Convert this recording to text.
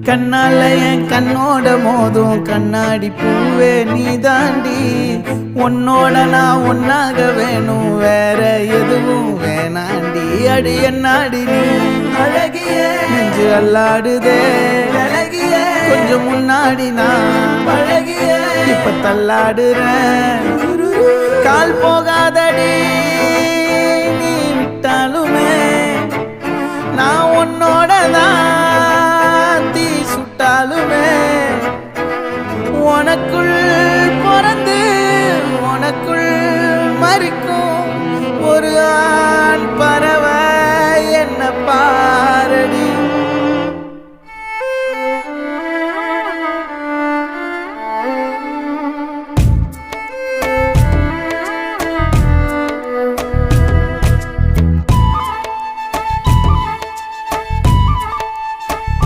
கண்ணால என் கண்ணோட மோதும் கண்ணாடி பூவே நீ தாண்டி உன்னோட நான் ஒன்னாக வேணும் வேற எதுவும் வேணாண்டி அடி என்னாடி நீ அழகிய நெஞ்சு அல்லாடுதே அழகிய கொஞ்சம் முன்னாடி நான் அழகிய இப்ப தள்ளாடுறேன் கால் போகாதடி நீ விட்டாலுமே நான் உன்னோட தான்